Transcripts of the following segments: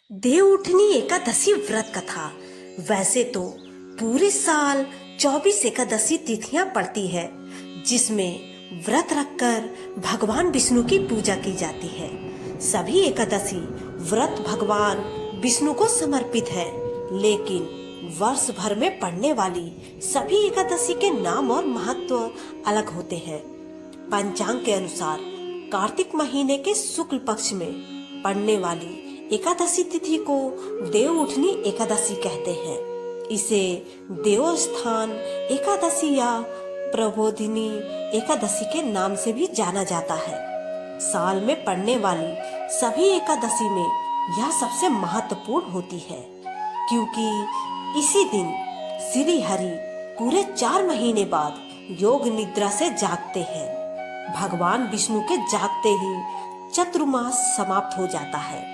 देवउठनी एकादशी व्रत कथा। वैसे तो पूरे साल 24 एकादशी तिथियां पड़ती है, जिसमें व्रत रखकर भगवान विष्णु की पूजा की जाती है। सभी एकादशी व्रत भगवान विष्णु को समर्पित है, लेकिन वर्ष भर में पड़ने वाली सभी एकादशी के नाम और महत्व अलग होते हैं। पंचांग के अनुसार कार्तिक महीने के शुक्ल पक्ष में पड़ने वाली एकादशी तिथि को देवउठनी एकादशी कहते हैं। इसे देवस्थान एकादशी या प्रबोधिनी एकादशी के नाम से भी जाना जाता है। साल में पड़ने वाली सभी एकादशी में यह सबसे महत्वपूर्ण होती है, क्योंकि इसी दिन श्री हरि पूरे 4 महीने बाद योग निद्रा से जागते हैं। भगवान विष्णु के जागते ही चतुर्मास समाप्त हो जाता है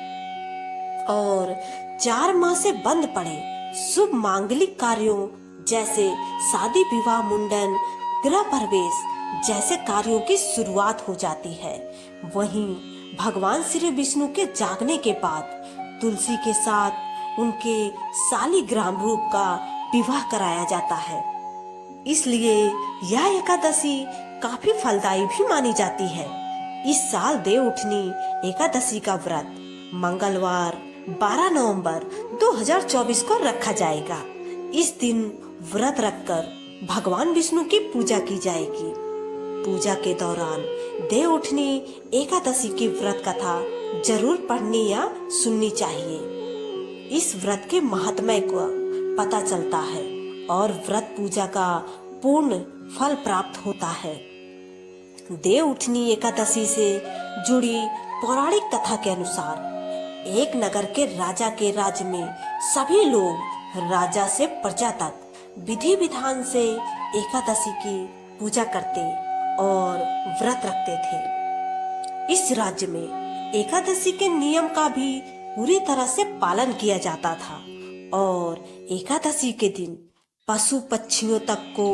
और 4 माह से बंद पड़े शुभ मांगलिक कार्यों जैसे शादी विवाह मुंडन गृह प्रवेश जैसे कार्यों की शुरुआत हो जाती है। वहीं भगवान श्री विष्णु के जागने के बाद तुलसी के साथ उनके शालिग्राम रूप का विवाह कराया जाता है। इसलिए यह एकादशी काफी फलदायी भी मानी जाती है। इस साल देवउठनी एकादशी का व्रत मंगलवार 12 नवंबर 2024 को रखा जाएगा। इस दिन व्रत रखकर भगवान विष्णु की पूजा की जाएगी। पूजा के दौरान देवउठनी एकादशी की व्रत कथा जरूर पढ़नी या सुननी चाहिए। इस व्रत के महात्म्य को पता चलता है और व्रत पूजा का पूर्ण फल प्राप्त होता है। देवउठनी एकादशी से जुड़ी पौराणिक कथा के अनुसार एक नगर के राजा के राज्य में सभी लोग राजा से प्रजा तक विधि विधान से एकादशी की पूजा करते और व्रत रखते थे। इस राज्य में एकादशी के नियम का भी पूरी तरह से पालन किया जाता था और एकादशी के दिन पशु पक्षियों तक को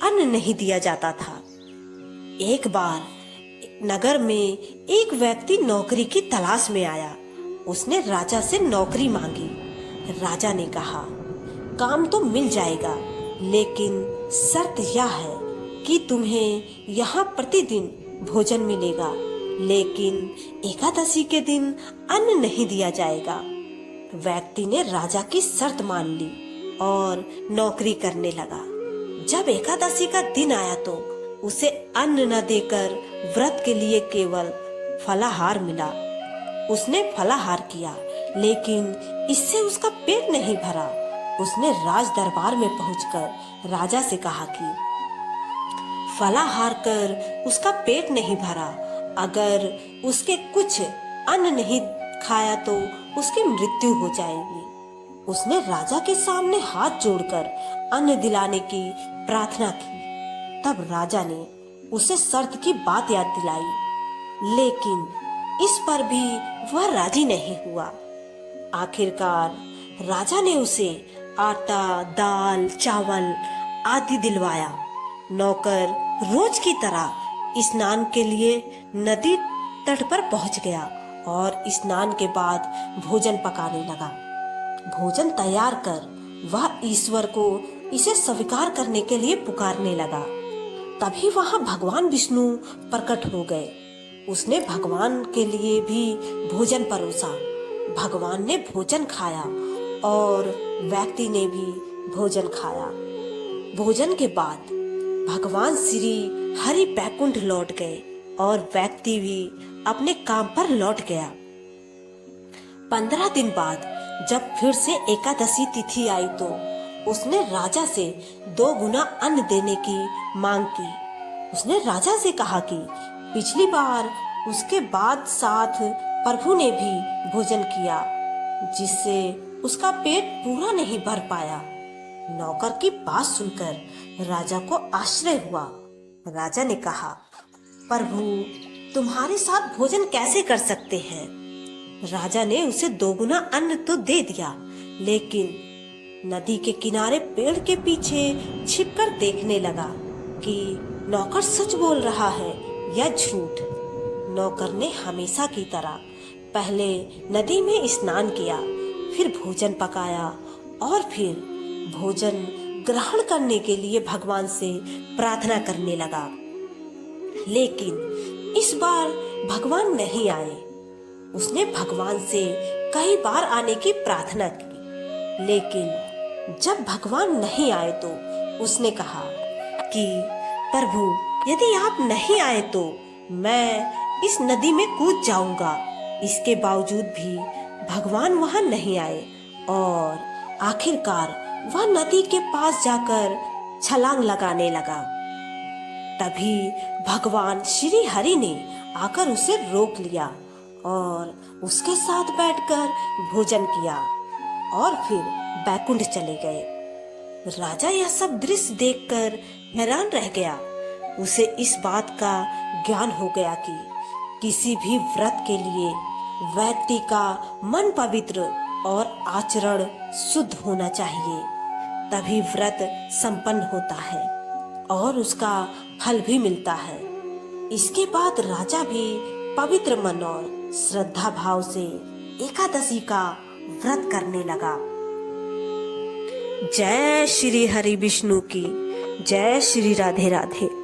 अन्न नहीं दिया जाता था। एक बार नगर में एक व्यक्ति नौकरी की तलाश में आया। उसने राजा से नौकरी मांगी। राजा ने कहा, काम तो मिल जाएगा, लेकिन शर्त यह है कि तुम्हें यहाँ प्रतिदिन भोजन मिलेगा, लेकिन एकादशी के दिन अन्न नहीं दिया जाएगा। व्यक्ति ने राजा की शर्त मान ली और नौकरी करने लगा। जब एकादशी का दिन आया तो उसे अन्न न देकर व्रत के लिए केवल फलाहार मिला। उसने फलाहार किया, लेकिन इससे उसका पेट नहीं भरा। उसने राज दरबार में पहुंचकर राजा से कहा कि फलाहार कर उसका पेट नहीं भरा, अगर उसके कुछ अन्न नहीं खाया तो उसकी मृत्यु हो जाएगी। उसने राजा के सामने हाथ जोड़कर अन्न दिलाने की प्रार्थना की। तब राजा ने उसे शर्त की बात याद दिलाई, लेकिन इस पर भी वह राजी नहीं हुआ। आखिरकार राजा ने उसे आटा, दाल, चावल आदि दिलवाया। नौकर रोज की तरह स्नान के लिए नदी तट पर पहुंच गया और स्नान के बाद भोजन पकाने लगा। भोजन तैयार कर वह ईश्वर को इसे स्वीकार करने के लिए पुकारने लगा। तभी वहां भगवान विष्णु प्रकट हो गए। उसने भगवान के लिए भी भोजन परोसा। भगवान ने भोजन खाया और व्यक्ति ने भी भोजन खाया। भोजन के बाद भगवान श्री हरि बैकुंठ लौट गए और व्यक्ति भी अपने काम पर लौट गया। 15 दिन बाद जब फिर से एकादशी तिथि आई तो उसने राजा से 2 गुना अन्न देने की मांग की। उसने राजा से कहा कि पिछली बार उसके बाद साथ प्रभु ने भी भोजन किया, जिससे उसका पेट पूरा नहीं भर पाया। नौकर की बात सुनकर राजा को आश्चर्य हुआ। राजा ने कहा, प्रभु तुम्हारे साथ भोजन कैसे कर सकते हैं? राजा ने उसे 2 गुना अन्न तो दे दिया, लेकिन नदी के किनारे पेड़ के पीछे छिपकर देखने लगा कि नौकर सच बोल रहा है या झूठ। नौकर ने हमेशा की तरह पहले नदी में स्नान किया फिर भोजन पकाया और फिर भोजन ग्रहण करने के लिए भगवान से प्रार्थना करने लगा। लेकिन इस बार भगवान नहीं आए। उसने भगवान से कई बार आने की प्रार्थना की, लेकिन जब भगवान नहीं आए तो उसने कहा कि प्रभु, यदि आप नहीं आए तो मैं इस नदी में कूद जाऊंगा। इसके बावजूद भी भगवान वहां नहीं आए और आखिरकार वह नदी के पास जाकर छलांग लगाने लगा। तभी भगवान श्री हरि ने आकर उसे रोक लिया और उसके साथ बैठकर भोजन किया और फिर बैकुंठ चले गए। राजा यह सब दृश्य देखकर हैरान रह गया। उसे इस बात का ज्ञान हो गया कि किसी भी व्रत के लिए व्यक्ति का मन पवित्र और आचरण शुद्ध होना चाहिए, तभी व्रत संपन्न होता है और उसका फल भी मिलता है। इसके बाद राजा भी पवित्र मन और श्रद्धा भाव से एकादशी का व्रत करने लगा। जय श्री हरि विष्णु की जय। श्री राधे राधे।